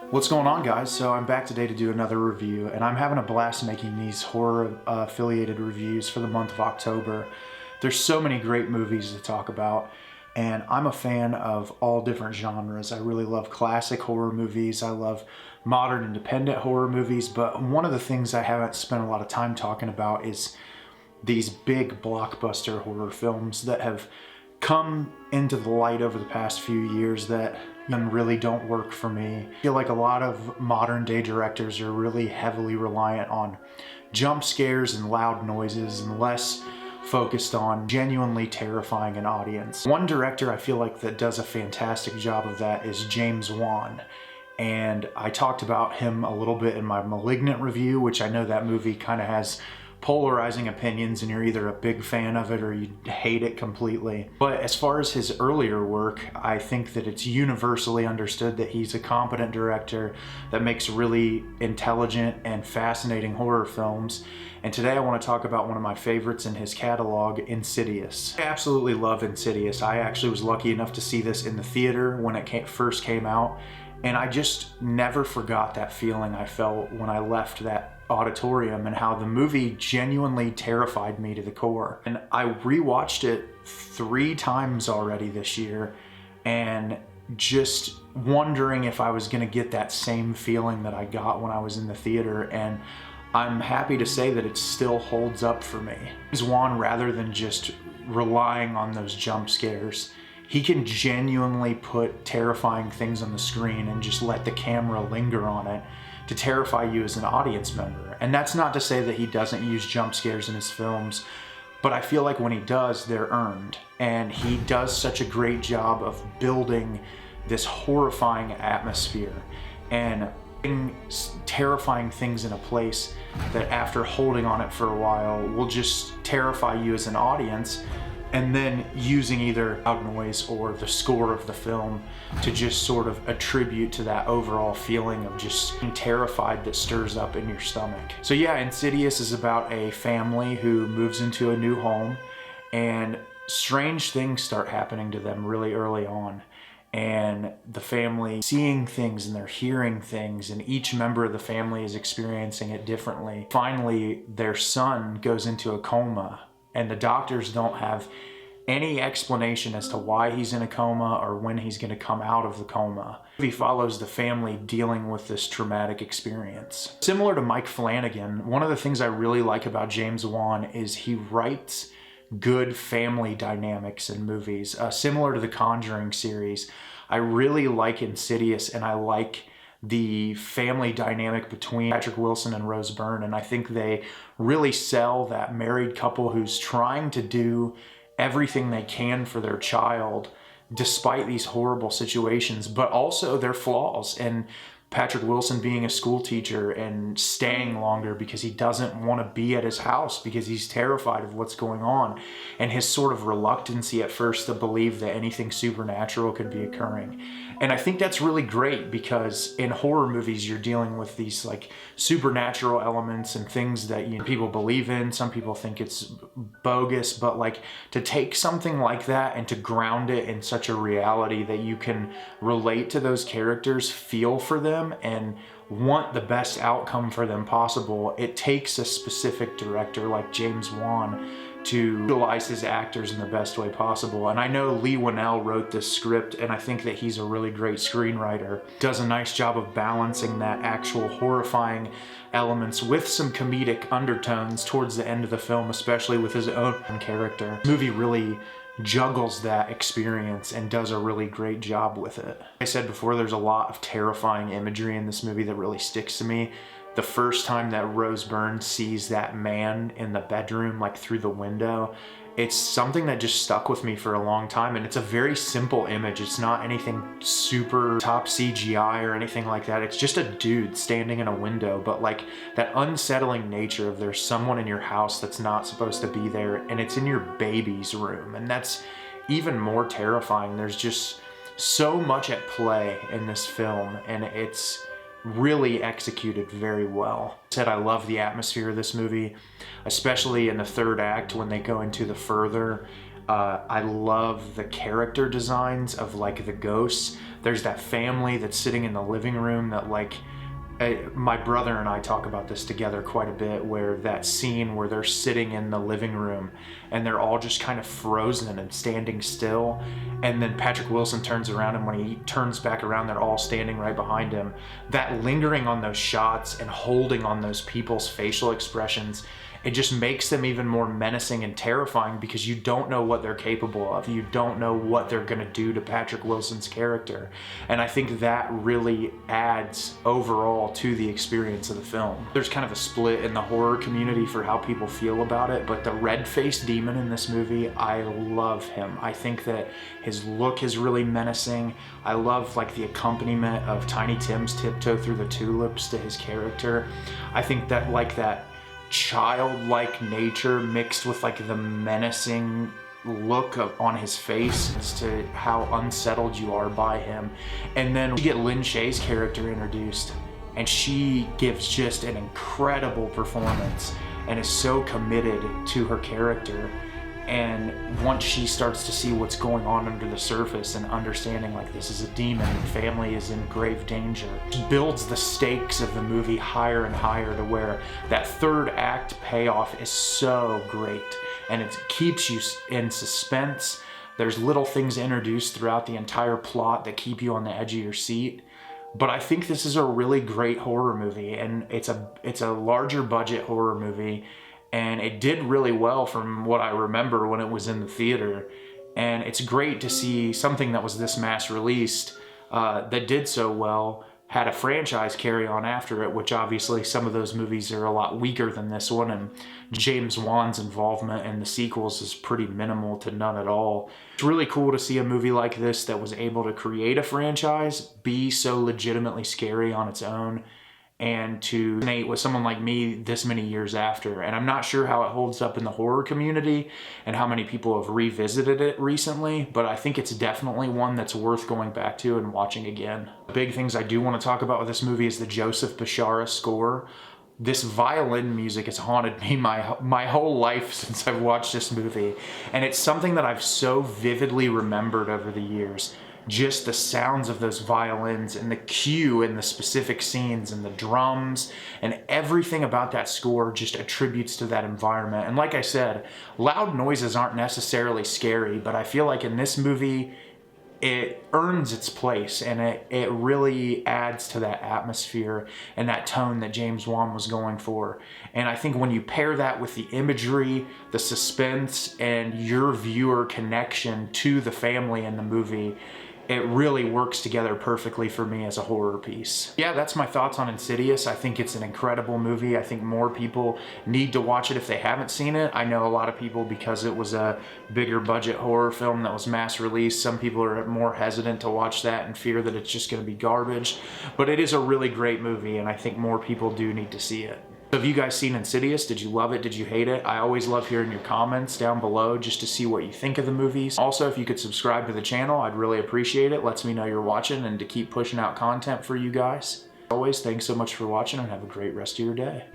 What's going on, guys? So I'm back today to do another review, and I'm having a blast making these horror affiliated reviews for the month of October. There's so many great movies to talk about, and I'm a fan of all different genres. I really love classic horror movies. I love modern independent horror movies, but one of the things I haven't spent a lot of time talking about is these big blockbuster horror films that have come into the light over the past few years that really don't work for me. I feel like a lot of modern day directors are really heavily reliant on jump scares and loud noises and less focused on genuinely terrifying an audience. One director I feel like that does a fantastic job of that is James Wan. And I talked about him a little bit in my Malignant review, which I know that movie kind of has polarizing opinions and you're either a big fan of it or you hate it completely. But as far as his earlier work, I think that it's universally understood that he's a competent director that makes really intelligent and fascinating horror films. And today I want to talk about one of my favorites in his catalog, Insidious. I absolutely love Insidious. I actually was lucky enough to see this in the theater when it first came out, and I just never forgot that feeling I felt when I left that auditorium and how the movie genuinely terrified me to the core. And I rewatched it 3 times already this year and just wondering if I was gonna get that same feeling that I got when I was in the theater, and I'm happy to say that it still holds up for me. James Wan, rather than just relying on those jump scares, he can genuinely put terrifying things on the screen and just let the camera linger on it to terrify you as an audience member. And that's not to say that he doesn't use jump scares in his films, but I feel like when he does, they're earned. And he does such a great job of building this horrifying atmosphere and putting terrifying things in a place that after holding on it for a while will just terrify you as an audience, and then using either loud noise or the score of the film to just sort of attribute to that overall feeling of just being terrified that stirs up in your stomach. So yeah, Insidious is about a family who moves into a new home, and strange things start happening to them really early on. And the family seeing things and they're hearing things, and each member of the family is experiencing it differently. Finally, their son goes into a coma, and the doctors don't have any explanation as to why he's in a coma or when he's going to come out of the coma. The movie follows the family dealing with this traumatic experience. Similar to Mike Flanagan, one of the things I really like about James Wan is he writes good family dynamics in movies. Similar to the Conjuring series, I really like Insidious, and I like the family dynamic between Patrick Wilson and Rose Byrne, and I think they really sell that married couple who's trying to do everything they can for their child despite these horrible situations, but also their flaws. And Patrick Wilson being a school teacher and staying longer because he doesn't want to be at his house because he's terrified of what's going on, and his sort of reluctancy at first to believe that anything supernatural could be occurring. And I think that's really great because in horror movies you're dealing with these like supernatural elements and things that people believe in. Some people think it's bogus, but like to take something like that and to ground it in such a reality that you can relate to those characters, feel for them, and want the best outcome for them possible, it takes a specific director like James Wan to utilize his actors in the best way possible. And I know Leigh Whannell wrote this script, and I think that he's a really great screenwriter. Does a nice job of balancing that actual horrifying elements with some comedic undertones towards the end of the film, especially with his own character. The movie really juggles that experience and does a really great job with it. Like I said before, there's a lot of terrifying imagery in this movie that really sticks to me. The first time that Rose Byrne sees that man in the bedroom, like through the window, it's something that just stuck with me for a long time, and it's a very simple image. It's not anything super top CGI or anything like that. It's just a dude standing in a window, but like that unsettling nature of there's someone in your house that's not supposed to be there, and it's in your baby's room, and that's even more terrifying. There's just so much at play in this film, and it's really executed very well. I love the atmosphere of this movie, especially in the third act when they go into the further I love the character designs of like the ghosts. There's that family that's sitting in the living room that like, my brother and I talk about this together quite a bit, where that scene where they're sitting in the living room and they're all just kind of frozen and standing still, and then Patrick Wilson turns around, and when he turns back around they're all standing right behind him. That lingering on those shots and holding on those people's facial expressions, it just makes them even more menacing and terrifying, because you don't know what they're capable of. You don't know what they're gonna do to Patrick Wilson's character. And I think that really adds overall to the experience of the film. There's kind of a split in the horror community for how people feel about it, but the red-faced demon in this movie, I love him. I think that his look is really menacing. I love like the accompaniment of Tiny Tim's Tiptoe Through the Tulips to his character. I think that like that childlike nature mixed with like the menacing look on his face as to how unsettled you are by him. And then we get Lin Shaye's character introduced, and she gives just an incredible performance and is so committed to her character. And once she starts to see what's going on under the surface and understanding like this is a demon and family is in grave danger, it builds the stakes of the movie higher and higher to where that third act payoff is so great, and it keeps you in suspense. There's little things introduced throughout the entire plot that keep you on the edge of your seat. But I think this is a really great horror movie, and it's a larger budget horror movie. And it did really well from what I remember when it was in the theater. And it's great to see something that was this mass released that did so well had a franchise carry on after it, which obviously some of those movies are a lot weaker than this one, and James Wan's involvement in the sequels is pretty minimal to none at all. It's really cool to see a movie like this that was able to create a franchise, be so legitimately scary on its own, and to resonate with someone like me this many years after. And I'm not sure how it holds up in the horror community and how many people have revisited it recently, but I think it's definitely one that's worth going back to and watching again. The big things I do want to talk about with this movie is the Joseph Bishara score. This violin music has haunted me my whole life since I've watched this movie, and it's something that I've so vividly remembered over the years. Just the sounds of those violins and the cue and the specific scenes and the drums and everything about that score just attributes to that environment. And like I said, loud noises aren't necessarily scary, but I feel like in this movie, it earns its place, and it really adds to that atmosphere and that tone that James Wan was going for. And I think when you pair that with the imagery, the suspense, and your viewer connection to the family in the movie, it really works together perfectly for me as a horror piece. Yeah, that's my thoughts on Insidious. I think it's an incredible movie. I think more people need to watch it if they haven't seen it. I know a lot of people, because it was a bigger budget horror film that was mass released, some people are more hesitant to watch that and fear that it's just gonna be garbage. But it is a really great movie, and I think more people do need to see it. So have you guys seen Insidious? Did you love it? Did you hate it? I always love hearing your comments down below just to see what you think of the movies. Also, if you could subscribe to the channel, I'd really appreciate it. Lets me know you're watching and to keep pushing out content for you guys. As always, thanks so much for watching, and have a great rest of your day.